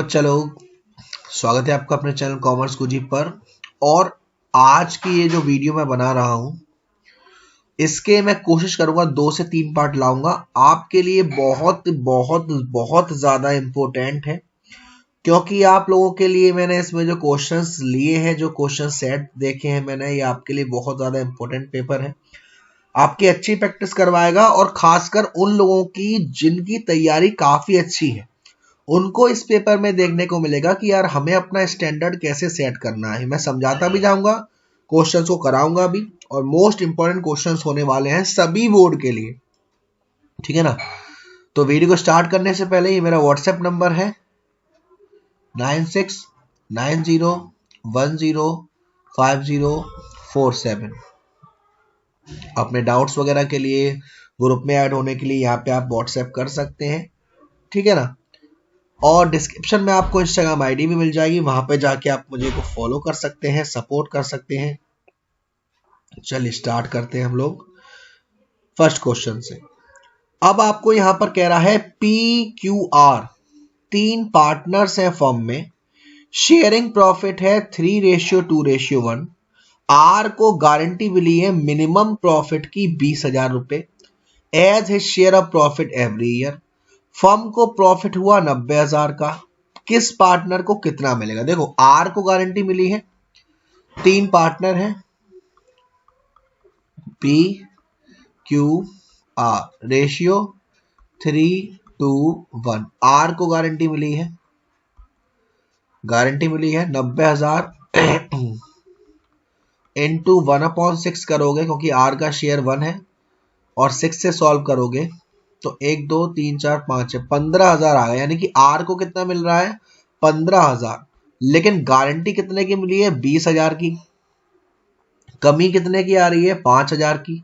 Hello चलो, स्वागत है आपका अपने चैनल कॉमर्स गुजी पर। और आज की ये जो वीडियो मैं बना रहा हूँ इसके मैं कोशिश करूंगा 2 से 3 पार्ट लाऊंगा। आपके लिए बहुत बहुत बहुत ज़्यादा इम्पोर्टेंट है, क्योंकि आप लोगों के लिए मैंने इसमें जो क्वेश्चंस लिए हैं, जो क्वेश्चन सेट देखे हैं मैंने, ये आपके लिए बहुत ज़्यादा इम्पोर्टेंट पेपर है। आपकी अच्छी प्रैक्टिस करवाएगा और खासकर उन लोगों की जिनकी तैयारी काफ़ी अच्छी है, उनको इस पेपर में देखने को मिलेगा कि यार हमें अपना स्टैंडर्ड कैसे सेट करना है। मैं समझाता भी जाऊंगा, क्वेश्चंस को कराऊंगा भी, और मोस्ट इंपॉर्टेंट क्वेश्चंस होने वाले हैं सभी बोर्ड के लिए, ठीक है ना। तो वीडियो को स्टार्ट करने से पहले ये मेरा व्हाट्सएप नंबर है 9690105047। अपने डाउट्स वगैरह के लिए, ग्रुप में ऐड होने के लिए यहाँ पे आप व्हाट्सएप कर सकते हैं, ठीक है ना। और डिस्क्रिप्शन में आपको इंस्टाग्राम आईडी भी मिल जाएगी, वहां पे जाके आप मुझे को फॉलो कर सकते हैं, सपोर्ट कर सकते हैं। चलिए स्टार्ट करते हैं हम लोग फर्स्ट क्वेश्चन से। अब आपको यहां पर कह रहा है PQR 3 पार्टनर्स हैं फर्म में, शेयरिंग प्रॉफिट है 3:2:1। आर को गारंटी मिली है मिनिमम प्रॉफिट की 20,000 रुपए as his share of profit every year. Firm को प्रॉफिट हुआ 90,000 का। किस पार्टनर को कितना मिलेगा? देखो, आर को गारंटी मिली है, 3 पार्टनर है, PQR रेशियो 3:1। आर को गारंटी मिली है 90,000 इंटू 1/6 करोगे, क्योंकि आर का शेयर 1 है, और 6 से सॉल्व करोगे तो 1 2 3 4 5 है, 15,000 आ गया। यानी कि आर को कितना मिल रहा है? 15,000। लेकिन गारंटी कितने की मिली है? 20,000 की। कमी कितने की आ रही है? 5,000 की।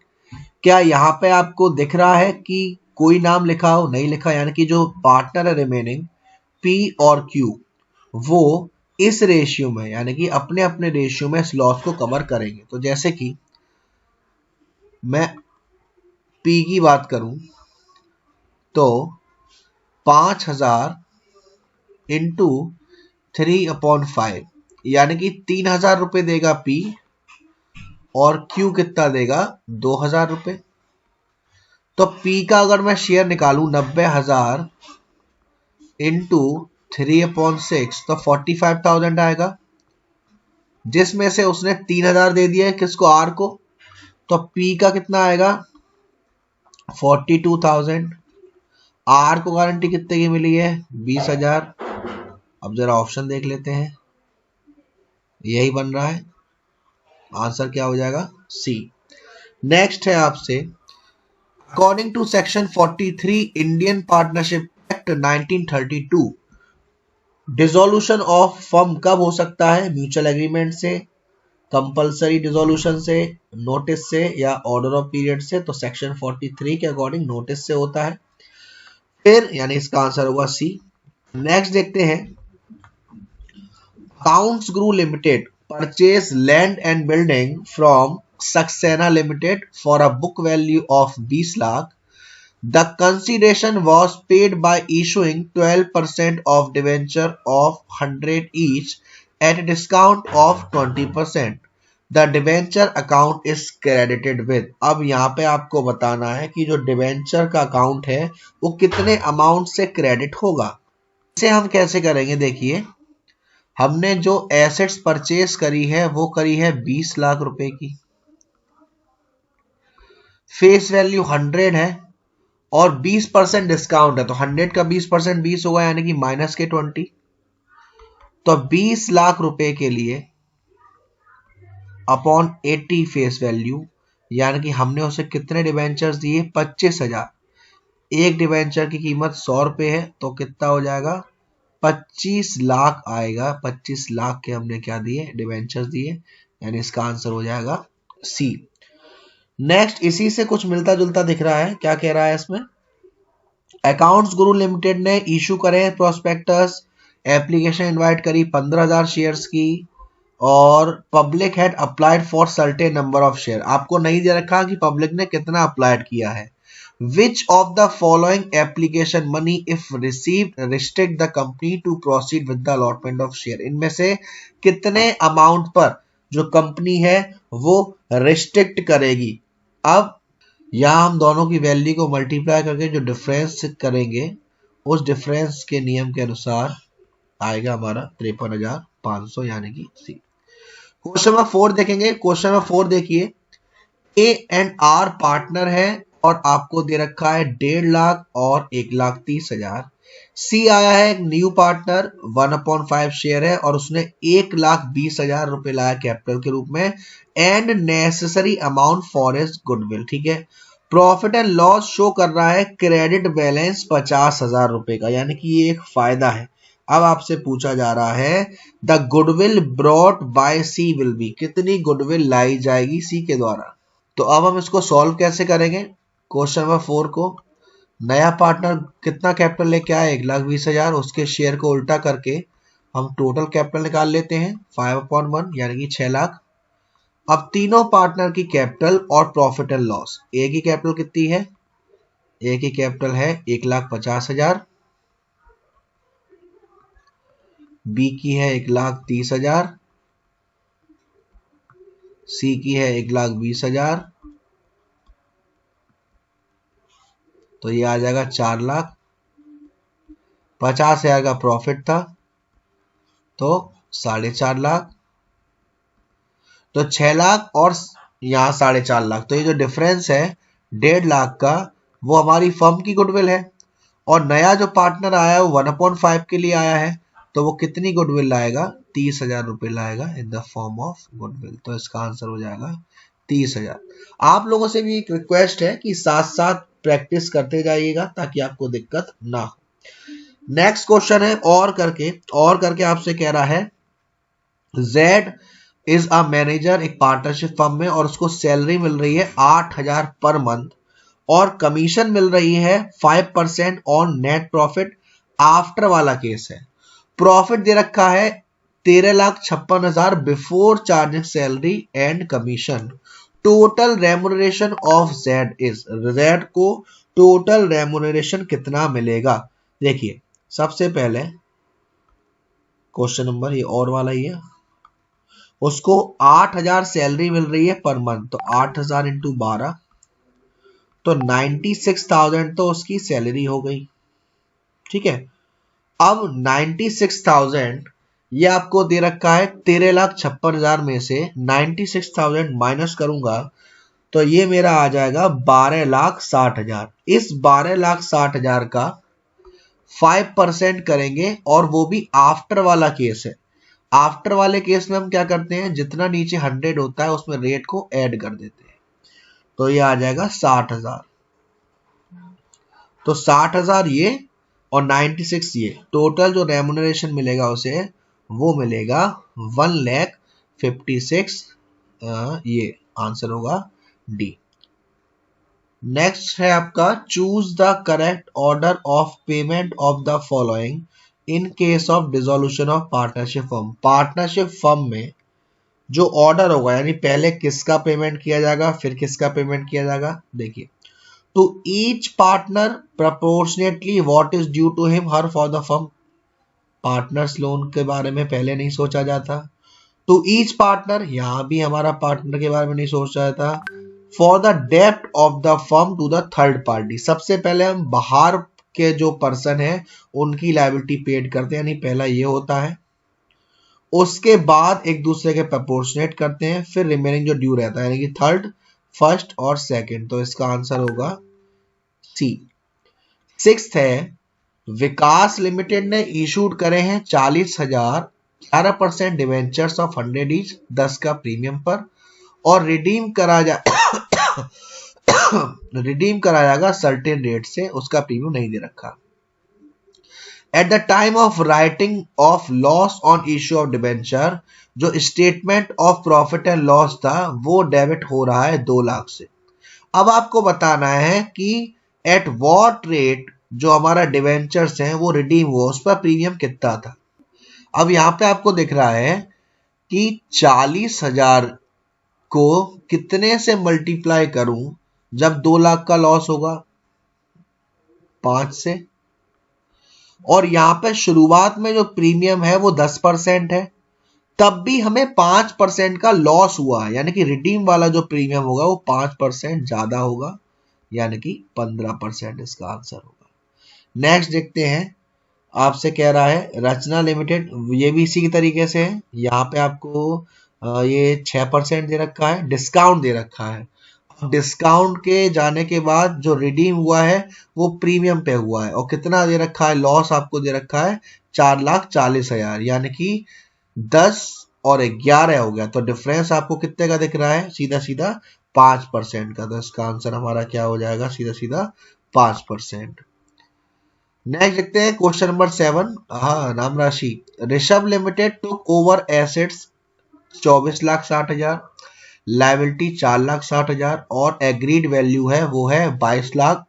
क्या यहाँ पे आपको दिख रहा है कि कोई नाम लिखा हो? नहीं लिखा। यानी कि जो पार्टनर है रिमेनिंग P और Q, वो इस रेशियो में, यानी कि अपने अपने रेशियो में इस लॉस को कवर करेंगे। तो जैसे कि मैं P की बात करूं तो 5,000 इंटू 3/5, यानी कि 3,000 रुपए देगा P, और Q कितना देगा? 2,000 रुपए। तो P का अगर मैं शेयर निकालूं 90,000 इंटू 3/6 तो 45,000 आएगा, जिसमें से उसने 3,000 दे दिया है किसको? R को। तो P का कितना आएगा? 42,000। R को गारंटी कितने की मिली है? 20,000। अब जरा ऑप्शन देख लेते हैं, यही बन रहा है। आंसर क्या हो जाएगा? C। नेक्स्ट है आपसे, according to section 43 Indian partnership act 1932, dissolution of firm कब हो सकता है? म्यूचुअल एग्रीमेंट से, कंपलसरी डिसोल्यूशन से, नोटिस से, या ऑर्डर ऑफ पीरियड से। तो सेक्शन 43 के अकॉर्डिंग नोटिस से होता है फिर, यानी इसका आंसर होगा C। नेक्स्ट देखते हैं, accounts Grew limited purchase land and building from Saxena limited for a book value of 20 lakh. The consideration was paid by issuing 12% of debenture of 100 each at a discount of 20%. The debenture account is credited with। अब यहाँ पे आपको बताना है कि जो debenture का account है वो कितने अमाउंट से क्रेडिट होगा। इसे हम कैसे करेंगे? देखिए, हमने जो एसेट्स परचेज करी है वो करी है 20 लाख रुपए की, फेस वैल्यू 100 है, और 20% डिस्काउंट है, तो 100 का 20% 20 होगा, यानी कि -20। तो 20 लाख रुपए के लिए अपॉन 80 फेस वैल्यू, यानी कि हमने उसे कितने डिवेंचर्स दिए? 25,000। एक डिवेंचर की कीमत 100 रुपए है, तो कितना हो जाएगा? 25 लाख आएगा। 25 लाख के हमने क्या दिए? डिवेंचर्स दिए, यानी इसका आंसर हो जाएगा C। नेक्स्ट, इसी से कुछ मिलता जुलता दिख रहा है। क्या कह रहा है इसमें? अकाउंट्स गुरु लिमिटेड ने इशू करे प्रोस्पेक्टस, एप्लीकेशन इनवाइट करी 15,000 शेयर्स की, और public had applied for certain number of share. आपको नहीं दे रखा कि पब्लिक ने कितना अप्लाइड किया है, which of the following application money if received restrict the company to proceed with the allotment of share. इनमें से कितने अमाउंट पर जो कंपनी है वो रिस्ट्रिक्ट करेगी। अब यहां हम दोनों की वैल्यू को मल्टीप्लाई करके जो डिफरेंस करेंगे उस डिफरेंस के नियम के अनुसार आएगा हमारा 53,500 यानी कि सी। क्वेश्चन नंबर 4 देखेंगे। क्वेश्चन नंबर 4 देखिए, ए एंड आर पार्टनर है और आपको दे रखा है 1.5 लाख और 1,30,000। सी आया है एक न्यू पार्टनर 1/5 शेयर है और उसने 1,20,000 रुपए लाया कैपिटल के रूप में and necessary amount for his goodwill. ठीक है, प्रॉफिट एंड लॉस शो कर रहा है क्रेडिट बैलेंस 50,000 रुपए का, यानी कि ये एक फायदा है। अब आपसे पूछा जा रहा है the goodwill brought by C will be, कितनी गुडविल लाई जाएगी सी के द्वारा। तो अब हम इसको सॉल्व कैसे करेंगे। क्वेश्चन नंबर 4 को, नया पार्टनर कितना कैपिटल लेके आया 1,20,000, उसके शेयर को उल्टा करके हम टोटल कैपिटल निकाल लेते हैं 5/1 यानी कि 6 लाख। अब तीनों पार्टनर की कैपिटल और प्रॉफिट एंड लॉस, ए की कैपिटल कितनी है, ए की कैपिटल है 1,50,000, बी की है 1,30,000, सी की है 1,20,000, तो ये आ जाएगा 4 लाख। 50,000 का प्रॉफिट था तो 4.5 लाख, तो 6 लाख और यहाँ 4.5 लाख, तो ये जो डिफरेंस है 1.5 लाख का वो हमारी फर्म की गुडविल है। और नया जो पार्टनर आया है वो 1/5 के लिए आया है, तो वो कितनी गुडविल लाएगा 30,000 रुपए लाएगा in the form of goodwill. तो इसका आंसर हो जाएगा 30,000। आप लोगों से भी एक रिक्वेस्ट है कि साथ साथ प्रैक्टिस करते जाइएगा ताकि आपको दिक्कत ना हो। नेक्स्ट क्वेश्चन है और करके आपसे कह रहा है जेड इज अ मैनेजर एक पार्टनरशिप फर्म में और उसको सैलरी मिल रही है 8,000 पर मंथ और कमीशन मिल रही है 5% ऑन नेट प्रॉफिट। आफ्टर वाला केस है, प्रॉफिट दे रखा है 13,56,000 before charging salary and commission. Total remuneration of Z is, Z को टोटल रेम्युनरेशन कितना मिलेगा। देखिए सबसे पहले क्वेश्चन नंबर ये और वाला ही है, उसको 8,000 सैलरी मिल रही है पर मंथ, तो 8,000 इंटू 12 तो 96,000 तो उसकी सैलरी हो गई। ठीक है, अब 96,000 ये आपको दे रखा है 13,56,000 में से 96,000 माइनस करूंगा तो ये मेरा आ जाएगा 12,60,000। इस 12,60,000 का 5% करेंगे और वो भी आफ्टर वाला केस है। आफ्टर वाले केस में हम क्या करते हैं, जितना नीचे 100 होता है उसमें रेट को ऐड कर देते हैं, तो ये आ जाएगा 60,000। तो 60,000 ये और 96 ये, टोटल जो रेम्युनरेशन मिलेगा उसे वो मिलेगा 1,56,000। ये आंसर होगा डी। नेक्स्ट है आपका choose the correct order of payment of the following in case of dissolution of partnership firm. Partnership firm में जो ऑर्डर होगा यानी पहले किसका पेमेंट किया जाएगा फिर किसका पेमेंट किया जाएगा। देखिए, to each partner proportionately what is due to him her for the firm। Partners loan के बारे में पहले नहीं सोचा जाता। to each partner, यहां भी हमारा पार्टनर के बारे में नहीं सोचा जाता। for the debt of the firm to the third party, सबसे पहले हम बाहर के जो पर्सन है उनकी लायबिलिटी पेड करते हैं, यानी पहला ये होता है। उसके बाद एक दूसरे के प्रोपोर्शनेट करते हैं, फिर रिमेनिंग जो ड्यू रहता है यानी कि थर्ड, फर्स्ट और सेकंड। तो इसका आंसर होगा सी। सिक्स्थ है विकास लिमिटेड ने इशूड करे हैं 40,000 11% डिवेंचर्स ऑफ 100 ईच 10 का प्रीमियम पर और रिडीम करा जाएगा सर्टेन रेट से, उसका प्रीमियम नहीं दे रखा। At the time of writing off loss on issue of debenture जो statement of profit and loss था वो डेबिट हो रहा है 2 लाख से। अब आपको बताना है कि एट वॉट रेट जो हमारा डिवेंचर्स है वो रिडीम हुआ, उस पर प्रीमियम कितना था। अब यहां पे आपको दिख रहा है कि 40,000 को कितने से मल्टीप्लाई करूं जब 2 लाख का लॉस होगा। 5 से, और यहां पे शुरुआत में जो प्रीमियम है वो 10% है, तब भी हमें 5% का लॉस हुआ है, यानी कि रिडीम वाला जो प्रीमियम होगा वो 5% ज्यादा होगा, यानी कि 15% इसका आंसर होगा। नेक्स्ट देखते हैं, आपसे कह रहा है रचना लिमिटेड, ये भी इसी तरीके से है। यहाँ पे आपको ये 6% दे रखा है, डिस्काउंट दे रखा है। डिस्काउंट के जाने के बाद जो रिडीम हुआ है वो प्रीमियम पे हुआ है, और कितना दे रखा है, लॉस आपको दे रखा है 4,40,000, यानी कि 10 और 11 हो गया, तो डिफरेंस आपको कितने का दिख रहा है, सीधा सीधा 5% का। तो इसका आंसर हमारा क्या हो जाएगा, सीधा सीधा 5%। नेक्स्ट देखते हैं क्वेश्चन नंबर 7। हाँ, नाम राशि, Rishabh limited took over assets 24,60,000, liability 4,60,000 और एग्रीड वैल्यू है वो है 22 लाख।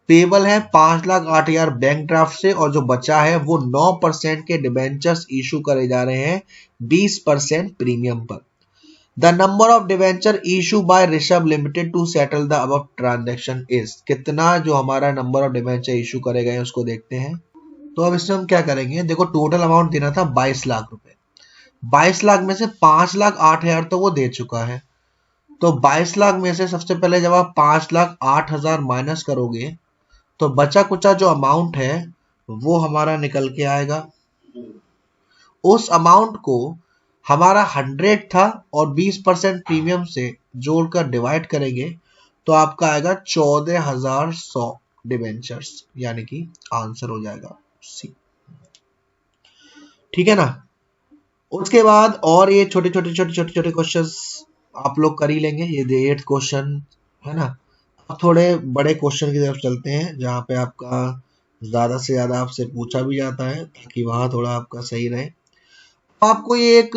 पेबल है 5,08,000 बैंक ड्राफ्ट से, और जो बचा है वो 9% के डिबेंचर्स इशू करे जा रहे हैं 20% प्रीमियम पर। The number of debenture issue by Rishabh limited to settle the above transaction is, कितना जो हमारा नंबर ऑफ डिवेंचर इशू करे गए उसको देखते हैं। तो अब इसमें हम क्या करेंगे, देखो टोटल अमाउंट देना था 22 लाख रुपए, 22 लाख में से 5,08,000 तो वो दे चुका है, तो 22 लाख में से सबसे पहले जब आप 5,08,000 माइनस करोगे तो बचा कुचा जो अमाउंट है वो हमारा निकल के आएगा। उस अमाउंट को हमारा 100 था और 20% प्रीमियम से जोड़कर डिवाइड करेंगे तो आपका आएगा 14,100 डिवेंचर्स, यानी कि आंसर हो जाएगा सी। ठीक है ना। उसके बाद और ये छोटे छोटे छोटे छोटे छोटे क्वेश्चंस आप लोग कर ही लेंगे, ये 8th क्वेश्चन है ना। अब थोड़े बड़े क्वेश्चन की तरफ चलते हैं जहाँ पे आपका ज्यादा से ज्यादा आपसे पूछा भी जाता है, ताकि वहां थोड़ा आपका सही रहे। आपको ये एक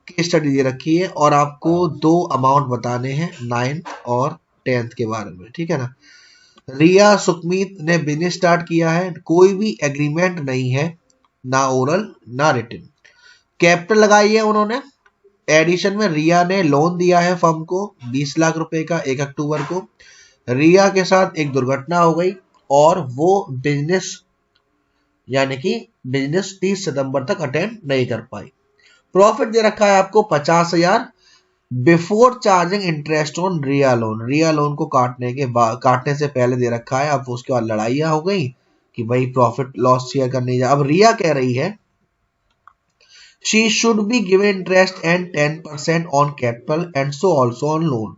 केस स्टडी दे रखी है और आपको 2 अमाउंट बताने हैं 9th और 10th के बारे में, ठीक है ना। रिया सुखमीत ने बिजनेस स्टार्ट किया है, कोई भी एग्रीमेंट नहीं है, ना ओरल ना रिटन। कैपिटल लगाई है उन्होंने, एडिशन में रिया ने लोन दिया है फर्म को 20 लाख रुपए का 1 अक्टूबर को। रिया के साथ एक दुर्घटना हो गई और वो बिजनेस यानी कि बिजनेस 30 सितंबर तक अटेंड नहीं कर पाई। प्रॉफिट दे रखा है आपको 50,000 before charging interest on Riya loan, Riya loan को काटने से पहले दे रखा है। अब उसके बाद लड़ाइयां हो गई कि भाई प्रॉफिट लॉस शेयर करने जा। अब रिया कह रही है she should be given interest and 10% on capital and so also on loan,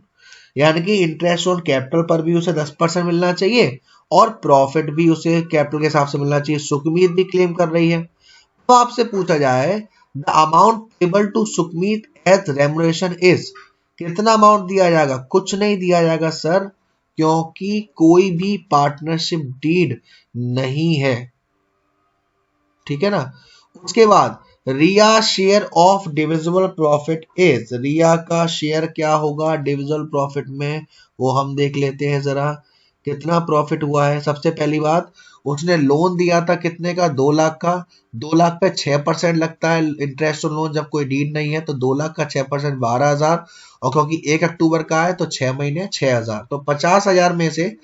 यानी कि इंटरेस्ट ऑन कैपिटल पर भी उसे 10% मिलना चाहिए और प्रॉफिट भी उसे कैपिटल के हिसाब से मिलना चाहिए। सुखमीत भी क्लेम कर रही है। तो आपसे पूछा जाए the amount payable to Sukhmeet as remuneration is, कितना अमाउंट दिया जाएगा, कुछ नहीं दिया जाएगा सर, क्योंकि कोई भी पार्टनरशिप डीड नहीं है, ठीक है ना। उसके बाद Riya share of divisible profit is, Riya का शेयर क्या होगा डिविजिबल प्रॉफिट में, वो हम देख लेते हैं जरा कितना प्रॉफिट हुआ है। सबसे पहली बात, उसने लोन दिया था कितने का, 2 लाख का। 2 लाख पे 6% लगता है इंटरेस्ट ऑन लोन जब कोई डीड नहीं है, तो 2 लाख का 6% 12,000, और क्योंकि 1 अक्टूबर का है तो 6 महीने 6,000, तो 50,000 में से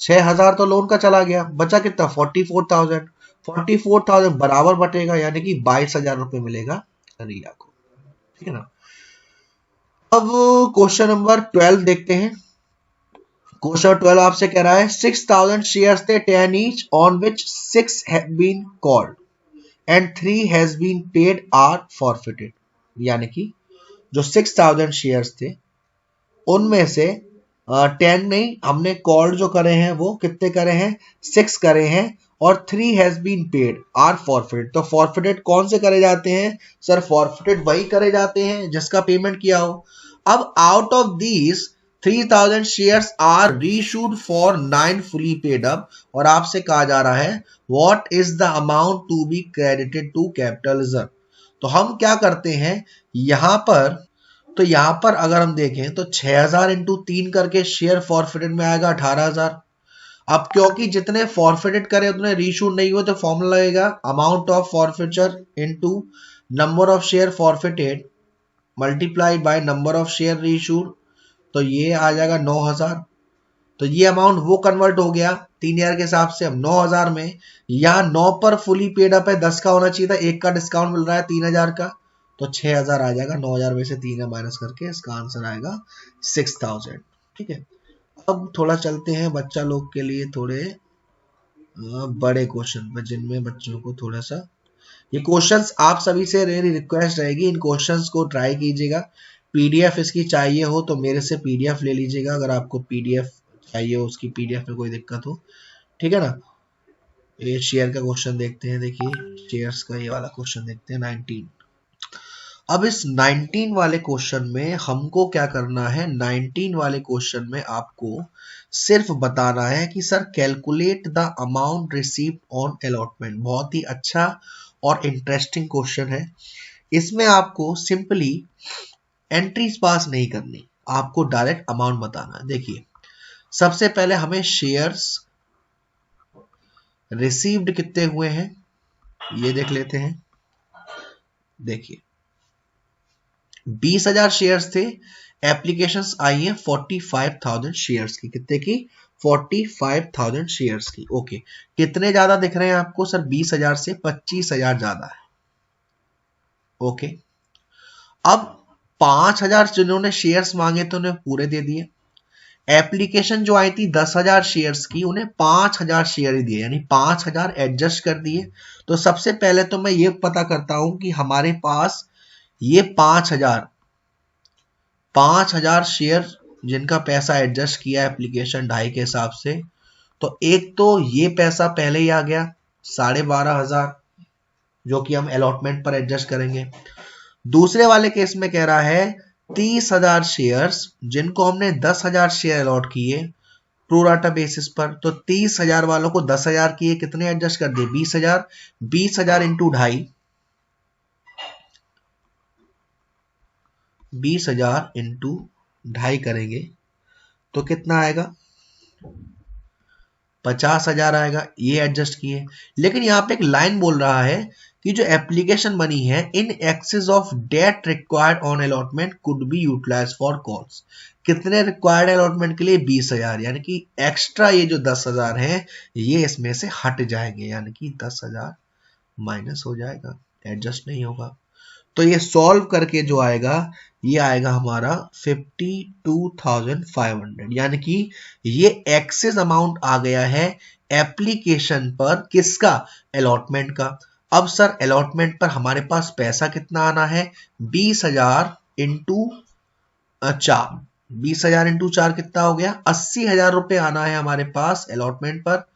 6,000 तो लोन का चला गया, बचा कितना 44,000। 44,000 बराबर बटेगा, यानी कि 22,000 रुपए मिलेगा रिया को, ठीक है ना। अब क्वेश्चन नंबर 12 देखते हैं। क्वेश्चन 12 आपसे कह रहा है 6,000 शेयर्स थे 10 each on which 6 have been called and 3 has been paid are forfeited, यानी कि जो 6,000 शेयर्स थे उनमें से 10 नहीं, हमने कॉल्ड जो करे हैं वो कितने करे हैं, 6 करे हैं, और 3 has been paid or forfeited. तो फॉरफिटेड कौन से करे जाते हैं सर, फॉरफिटेड वही करे जाते हैं जिसका पेमेंट किया हो। अब out of these 3,000 shares are reissued for 9 fully paid up, और आपसे कहा जा रहा है what is the amount to be credited to capital reserve. तो हम क्या करते हैं यहां पर, तो यहां पर अगर हम देखें तो 6,000 इंटू 3 करके शेयर फॉरफिटेड में आएगा 18,000। अब क्योंकि जितने फॉरफिटेड करे उतने रीइश्यू नहीं हुए, तो फॉर्मूला लगेगा amount of forfeiture into number of share forfeited multiplied by number of share reissued, तो ये आ जाएगा 9,000। तो ये अमाउंट वो कन्वर्ट हो गया 3 ईयर के हिसाब से। अब 9,000 में यहाँ 9 पर फुली पेड अप है, 10 का होना चाहिए था, 1 का डिस्काउंट मिल रहा है 3,000 का, तो 6,000 आ जाएगा। 9,000 में से 3 माइनस करके इसका आंसर आएगा 6,000। ठीक है, अब थोड़ा चलते हैं बच्चा लोग के लिए थोड़े बड़े क्वेश्चन पर, जिनमें बच्चों को थोड़ा सा ये क्वेश्चंस आप सभी से मेरी रिक्वेस्ट रहेगी, इन क्वेश्चंस को ट्राई कीजिएगा। पीडीएफ इसकी चाहिए हो तो मेरे से पीडीएफ ले लीजिएगा, अगर आपको पीडीएफ चाहिए हो, उसकी पीडीएफ में कोई दिक्कत हो, ठीक है ना। ये शेयर का क्वेश्चन देखते हैं, देखिए शेयर्स का ये वाला क्वेश्चन देखते हैं 19। अब इस 19 वाले क्वेश्चन में हमको क्या करना है, 19 वाले क्वेश्चन में आपको सिर्फ बताना है कि sir calculate the amount received on allotment. बहुत ही अच्छा और इंटरेस्टिंग क्वेश्चन है। इसमें आपको सिंपली एंट्रीज पास नहीं करनी, आपको डायरेक्ट अमाउंट बताना है। देखिए सबसे पहले हमें शेयर्स रिसीव्ड कितने हुए हैं ये देख लेते हैं। देखिए 20,000 शेयर्स थे, एप्लीकेशंस आई है 45,000 शेयर्स की। कितने की? 45,000 शेयर्स की। ओके, कितने ज्यादा दिख रहे हैं आपको सर? 20,000 से 25,000 ज्यादा है। ओके, अब 5,000 जिन्होंने शेयर्स मांगे तो उन्हें पूरे दे दिए। एप्लीकेशन जो आई थी 10,000 शेयर्स की, उन्हें 5,000 शेयर ही दिए, यानी 5,000 एडजस्ट कर दिए। तो सबसे पहले तो मैं ये पता करता हूं कि हमारे पास ये 5,000 शेयर जिनका पैसा एडजस्ट किया एप्लीकेशन 2.5 के हिसाब से, तो एक तो ये पैसा पहले ही आ गया 12,500, जो कि हम अलॉटमेंट पर एडजस्ट करेंगे। दूसरे वाले केस में कह रहा है 30,000 शेयर्स जिनको हमने 10,000 शेयर अलॉट किए प्रोराटा बेसिस पर, तो 30,000 वालों को 10,000 किए, कितने एडजस्ट कर दिए? 20,000। 20,000 इंटू 2.5, 20,000 इंटू 2.5 करेंगे तो कितना आएगा? 50,000 आएगा। ये एडजस्ट किए, लेकिन यहां पे एक लाइन बोल रहा है कि जो एप्लीकेशन बनी है in excess of that required on allotment could be utilise for calls. कितने रिक्वायर्ड अलॉटमेंट के लिए? 20,000, यानी कि एक्स्ट्रा ये जो 10,000 है ये इसमें से हट जाएंगे, यानी कि 10,000 माइनस हो जाएगा, एडजस्ट नहीं होगा। तो ये सॉल्व करके जो आएगा ये आएगा हमारा 52,500, यानी कि ये एक्सेस अमाउंट आ गया है एप्लीकेशन पर। किसका? अलॉटमेंट का। अब सर अलॉटमेंट पर हमारे पास पैसा कितना आना है? 20,000 इंटू 4। 20,000 इंटू 4 कितना हो गया? 80,000 रुपए आना है हमारे पास अलॉटमेंट पर,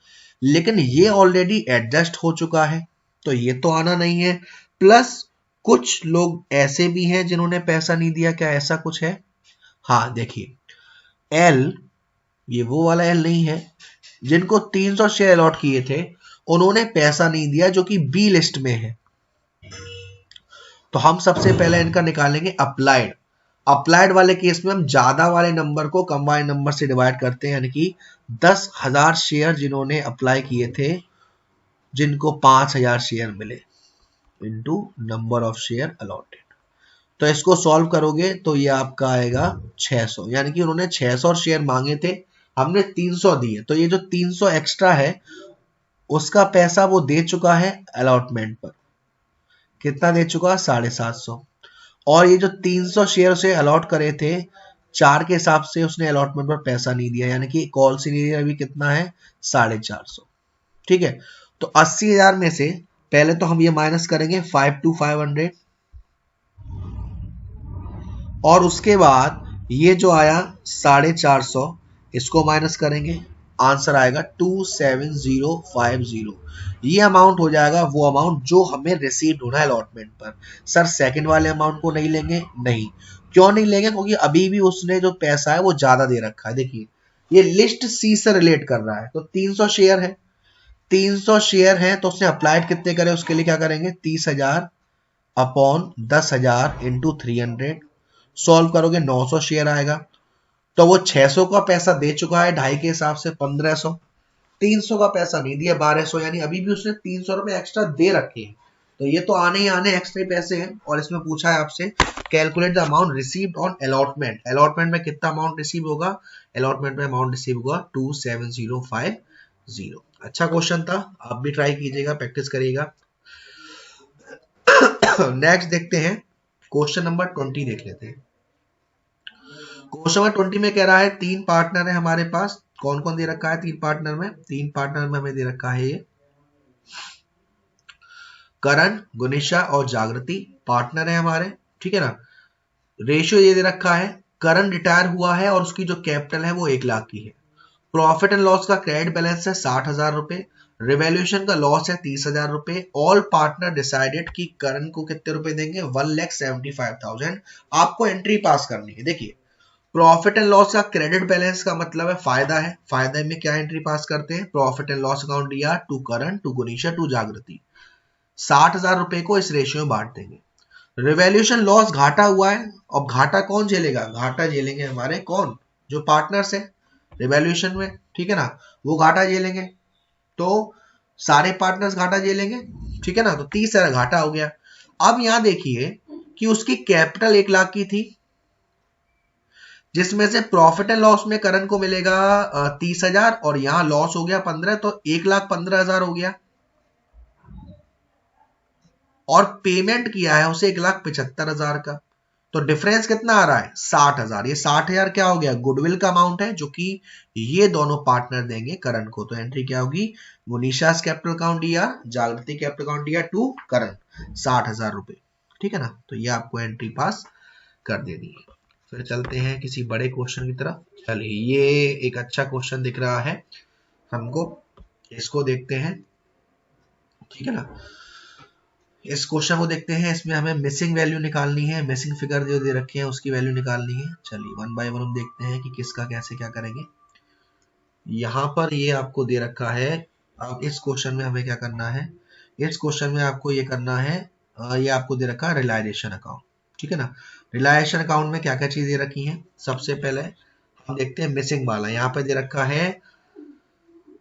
लेकिन ये ऑलरेडी एडजस्ट हो चुका है तो ये तो आना नहीं है। प्लस कुछ लोग ऐसे भी हैं जिन्होंने पैसा नहीं दिया, क्या ऐसा कुछ है? हाँ देखिए एल, ये वो वाला एल नहीं है, जिनको 300 शेयर अलॉट किए थे उन्होंने पैसा नहीं दिया, जो कि बी लिस्ट में है। तो हम सबसे पहले इनका निकालेंगे अप्लाइड। अप्लाइड वाले केस में हम ज्यादा वाले नंबर को कंबाइंड नंबर से डिवाइड करते हैं, यानी कि 10,000 शेयर जिन्होंने अप्लाई किए थे, जिनको 5,000 शेयर मिले, into number of share allotted. तो इसको सॉल्व करोगे तो ये आपका आएगा 600, यानी कि उन्होंने 600 शेयर मांगे थे, हमने 300 दिए, तो ये जो 300 एक्स्ट्रा है उसका पैसा वो दे चुका है अलॉटमेंट पर। कितना दे चुका? 750। और ये जो 300 शेयर उसे अलॉट करे थे 4 के हिसाब से, उसने अलॉटमेंट पर पैसा नहीं दिया, यानी कि कॉल सीनियर अभी कितना है? 450। ठीक है, तो 80,000 में से पहले तो हम ये माइनस करेंगे 52,500, और उसके बाद ये जो आया 450 इसको माइनस करेंगे, आंसर आएगा 27050। ये अमाउंट हो जाएगा वो अमाउंट जो हमें रिसीव होना है अलॉटमेंट पर। सर सेकंड वाले अमाउंट को नहीं लेंगे? नहीं। क्यों नहीं लेंगे? क्योंकि अभी भी उसने जो पैसा है वो ज्यादा दे रखा है। देखिए ये लिस्ट सी से रिलेट कर रहा है, तो 300 शेयर है, 300 शेयर है तो उसने अप्लाइड कितने करे, उसके लिए क्या करेंगे? 30,000 अपॉन 10,000 इंटू 300। सॉल्व करोगे 900 शेयर आएगा, तो वो 600 का पैसा दे चुका है 2.5 के हिसाब से 1500, 300 का पैसा नहीं दिया 1200, यानी अभी भी उसने 300 रुपए एक्स्ट्रा दे रखे हैं। तो ये तो आने ही आने एक्स्ट्रा पैसे हैं। और इसमें पूछा है आपसे calculate the amount received on allotment, allotment में कितना अमाउंट रिसीव होगा, अलॉटमेंट में अमाउंट रिसीव होगा 27050। अच्छा क्वेश्चन था, आप भी ट्राई कीजिएगा, प्रैक्टिस करिएगा। नेक्स्ट देखते हैं क्वेश्चन नंबर 20 देख लेते हैं। क्वेश्चन नंबर 20 में कह रहा है तीन पार्टनर है हमारे पास, कौन कौन दे रखा है तीन पार्टनर में, तीन पार्टनर में हमें दे रखा है ये करण, गुनिशा और जागृति पार्टनर है हमारे, ठीक है ना। रेशियो ये दे रखा है, करण रिटायर हुआ है और उसकी जो कैपिटल है वो 1 लाख की है। प्रॉफिट एंड लॉस का क्रेडिट बैलेंस है 60,000 रुपए, रिवैल्यूएशन का लॉस है 30,000 रुपए। ऑल पार्टनर डिसाइडेड कि करण को कितने रुपए देंगे, 1,75,000। आपको एंट्री पास करनी है। देखिए प्रॉफिट एंड लॉस का क्रेडिट बैलेंस का मतलब है फायदा है, फायदे में क्या एंट्री पास करते हैं, प्रॉफिट एंड लॉस अकाउंट दिया टू करण, टू गुनीशा, टू जागृति, 60,000 रुपए को इस रेशियो में बांट देंगे। रिवैल्यूएशन लॉस घाटा हुआ है, अब घाटा कौन झेलेगा, घाटा झेलेंगे हमारे कौन, जो पार्टनर्स है रिवैल्यूएशन में, ठीक है ना, वो घाटा झेलेंगे। तो सारे पार्टनर्स घाटा झेलेंगे, ठीक है ना, तो 30,000 घाटा हो गया। अब यहां देखिए कि उसकी कैपिटल 1 लाख की थी, जिसमें से प्रॉफिट एंड लॉस में करण को मिलेगा 30,000 और यहां लॉस हो गया 15, तो 1,15,000 हो गया। और पेमेंट किया है उसे 1,75,000 का, तो डिफरेंस कितना आ रहा है 60,000। ये 60,000 क्या हो गया, गुडविल का अमाउंट है जो कि ये दोनों पार्टनर देंगे करण को। तो एंट्री क्या होगी, मुनीशास कैपिटल अकाउंट दिया, जागृति कैपिटल अकाउंट दिया टू करण, 60,000 रुपए, ठीक है ना। तो ये आपको एंट्री पास कर देनी है। फिर चलते हैं किसी बड़े क्वेश्चन की तरफ। चलिए ये एक अच्छा क्वेश्चन दिख रहा है हमको, इसको देखते हैं, ठीक है ना। इस क्वेश्चन को देखते हैं, इसमें हमें मिसिंग वैल्यू निकालनी है, मिसिंग फिगर जो दे रखे हैं उसकी वैल्यू निकालनी है। चलिए वन बाय वन हम देखते हैं कि किसका कैसे क्या करेंगे। यहाँ पर ये आपको दे रखा है, अब इस क्वेश्चन में हमें क्या करना है, इस क्वेश्चन में आपको ये करना है, ये आपको दे रखा है रियलाइजेशन अकाउंट, ठीक है ना। रियलाइजेशन अकाउंट में क्या क्या चीज दे रखी है, सबसे पहले हम देखते हैं मिसिंग वाला। यहाँ पे दे रखा है,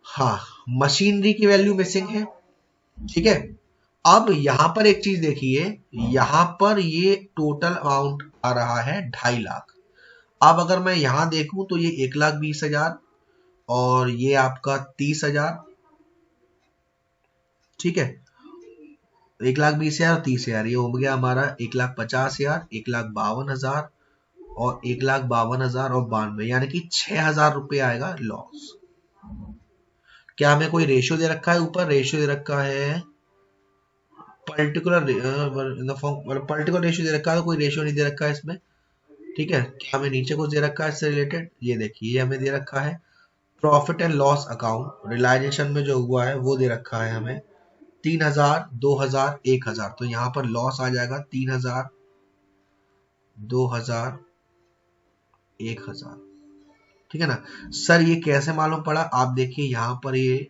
हाँ मशीनरी की वैल्यू मिसिंग है, ठीक है। अब यहां पर एक चीज देखिए, यहां पर ये टोटल अमाउंट आ रहा है 2.5 लाख। अब अगर मैं यहां देखूं तो ये 1,20,000 और ये आपका 30,000, ठीक है, 1,20,000 और 30,000, ये हो गया हमारा 1,50,000, 1,52,000 और 1,52,000 और 92, यानी कि 6,000 रुपये आएगा लॉस। क्या हमें कोई रेशियो दे रखा है, ऊपर रेशियो दे रखा है पर्टिकुलर पर्टिकुलर रेशियो दे रखा है, तो कोई रेशियो नहीं दे रखा है इसमें, ठीक है। क्या हमें नीचे कुछ दे रखा है इससे रिलेटेड, ये देखिए ये हमें दे रखा है profit and loss account realisation में जो हुआ है वो दे रखा है हमें 3,000, 2,000, 1,000। तो यहाँ पर लॉस आ जाएगा 3,000, 2,000, 1,000, ठीक है ना। सर ये कैसे मालूम पड़ा, आप देखिए यहाँ पर ये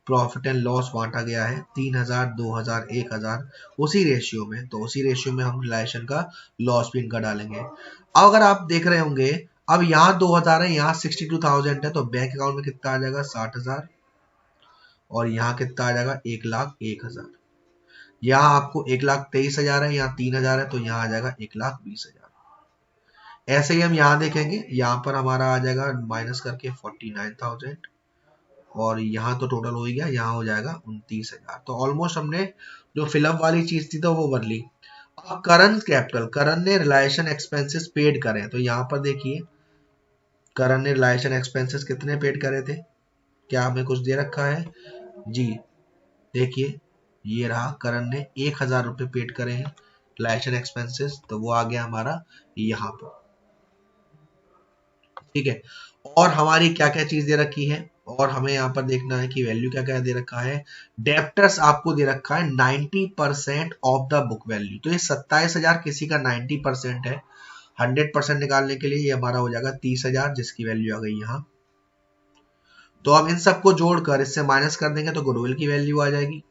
प्रॉफिट एंड लॉस बांटा गया है 3,000, 2,000, 1,000 उसी रेशियो में, तो उसी रेशियो में हम रिलेशन का लॉस भी इनका डालेंगे। अब अगर आप देख रहे होंगे, अब यहाँ 2,000 है, यहाँ 62,000 है, तो बैंक अकाउंट में कितना आ जाएगा 60,000 और यहाँ कितना आ जाएगा 1,01,000। यहाँ आपको 1,23,000 है, यहाँ 3,000 है, तो यहाँ आ जाएगा 1,20,000। ऐसे ही हम यहाँ देखेंगे, यहाँ पर हमारा आ जाएगा माइनस करके 49,000 और यहाँ तो टोटल हो ही गया, यहाँ हो जाएगा 29,000। तो ऑलमोस्ट हमने जो फिलअप वाली चीज थी तो वो बदली। अब करंट कैपिटल, करण ने रिलायशन एक्सपेंसेस पेड करे, तो यहाँ पर देखिए करण ने रिलायशन एक्सपेंसेस कितने पेड करे थे, क्या हमें कुछ दे रखा है जी, देखिए ये रहा, करण ने 1,000 रुपए पेड करे हैं रिलायशन एक्सपेंसेस, तो वो आ गया हमारा यहाँ पर, ठीक है। और हमारी क्या क्या चीज दे रखी है, और हमें यहाँ पर देखना है कि वैल्यू क्या क्या दे रखा है। डेप्टर्स आपको दे रखा है 90% ऑफ द बुक वैल्यू, तो ये 27,000 किसी का 90% है, 100% निकालने के लिए ये हमारा हो जाएगा 30,000 जिसकी वैल्यू आ गई यहाँ। तो अब इन सबको जोड़कर इससे माइनस कर देंगे तो गुडविल की वैल्यू आ जाएगी,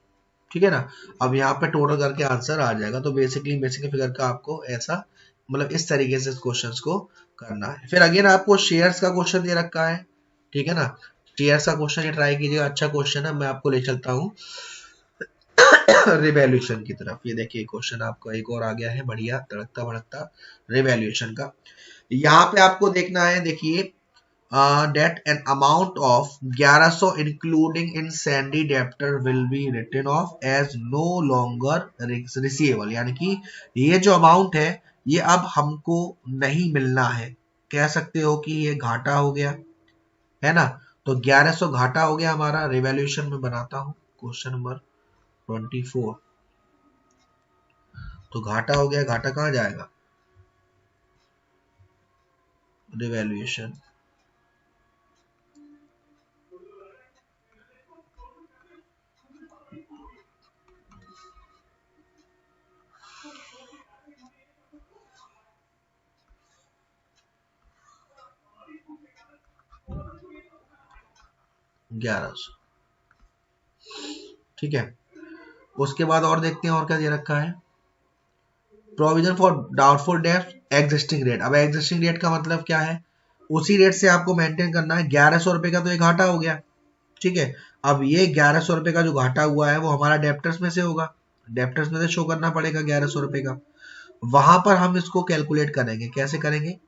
ठीक है ना। अब यहाँ पे टोटल करके आंसर आ जाएगा। तो बेसिकली बेसिक फिगर का आपको ऐसा मतलब इस तरीके से क्वेश्चंस को करना है। फिर अगेन आपको शेयर्स का क्वेश्चन दे रखा है, ठीक है ना, शेयर्स का क्वेश्चन ये ट्राई कीजिएगा, अच्छा क्वेश्चन है, मैं आपको ले चलता हूँ रिवैल्यूएशन की तरफ। ये देखिए क्वेश्चन आपका एक और आ गया है, बढ़िया तड़कता भड़कता, रिवैल्यूएशन का। यहाँ पे आपको देखना है, देखिए that an amount of 1100 including in sandy debtor will be written off as no longer receivable, यानी कि ये जो अमाउंट है ये अब हमको नहीं मिलना है, कह सकते हो कि ये घाटा हो गया है ना। तो 1100 घाटा हो गया हमारा। रिवैल्यूएशन में बनाता हूं क्वेश्चन नंबर 24। तो घाटा हो गया, घाटा कहाँ जाएगा, रिवैल्यूएशन। ग्यारह सौ, ठीक है। उसके बाद और देखते हैं और क्या दे रखा है, provision for doubtful debt existing rate. अब एग्जिस्टिंग रेट का मतलब क्या है, उसी रेट से आपको मेंटेन करना है। 1100 रुपए का तो ये घाटा हो गया, ठीक है। अब ये 1100 रुपए का जो घाटा हुआ है वो हमारा डेप्टर्स में से होगा, डेप्टर्स में से शो करना पड़ेगा 1100 रुपए का। वहां पर हम इसको कैलकुलेट करेंगे, कैसे करेंगे।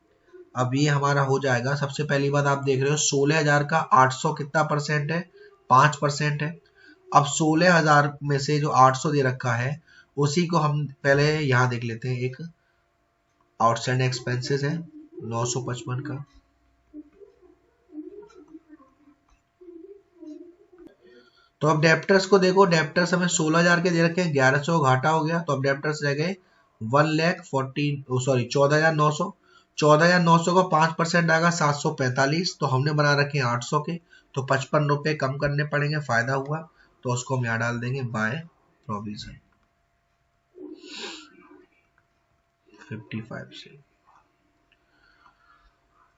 अब ये हमारा हो जाएगा, सबसे पहली बात आप देख रहे हो 16,000 का 800 कितना परसेंट है, 5% है। अब 16,000 में से जो 800 दे रखा है उसी को हम पहले यहाँ देख लेते हैं, एक आउटस्टैंडिंग एक्सपेंसेस है 955 का। तो अब डेप्टर्स को देखो, डेप्टर्स हमें 16,000 के दे रखे हैं, 1100 घाटा हो गया, तो अब डेप्टर्स रह गए 14,900। 14,900 का 5% आएगा 745, तो हमने बना रखे हैं 800 के, तो 55 रुपए कम करने पड़ेंगे, फायदा हुआ। तो उसको हम यहाँ डाल देंगे बाय प्रोविजन 55 से।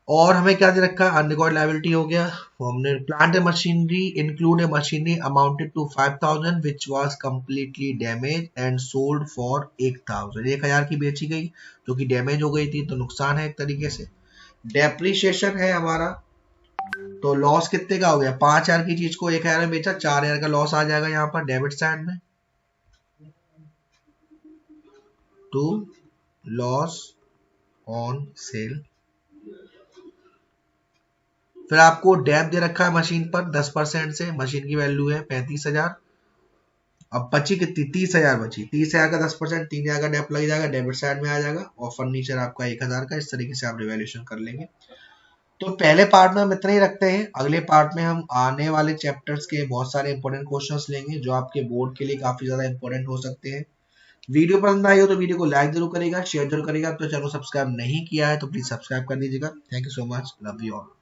और हमें क्या दे रखा है, अनरिकॉर्ड लायबिलिटी हो गया। हमने plant and machinery include a machinery amounted to 5,000 which was completely damage and sold for 1,000। 1,000 की बेची गई जो कि डैमेज हो गई थी, तो नुकसान है एक तरीके से। डेप्रिशिएशन है हमारा, तो लॉस कितने का हो गया, 5,000 की चीज को 1,000 में बेचा, 4,000 का लॉस आ जाएगा यहाँ पर डेबिट साइड में, टू लॉस ऑन सेल। फिर आपको डेप दे रखा है मशीन पर 10% से, मशीन की वैल्यू है 35,000। अब बची कितनी, 30,000 बची, 30,000 का 10%, 3,000 का डेप लग जाएगा, डेबिट साइड में आ जाएगा। और फर्नीचर आपका 1,000 का। इस तरीके से आप रिवैल्यूएशन कर लेंगे। तो पहले पार्ट में हम इतना ही रखते हैं, अगले पार्ट में हम आने वाले चैप्टर्स के बहुत सारे इंपॉर्टेंट क्वेश्चंस लेंगे जो आपके बोर्ड के लिए काफी ज्यादा इंपॉर्टेंट हो सकते हैं। वीडियो पसंद आई हो तो वीडियो को लाइक जरूर करेगा, शेयर जरूर करेगा। तो चैनल सब्सक्राइब नहीं किया है तो प्लीज सब्सक्राइब कर दीजिएगा। Thank you so much, love you all.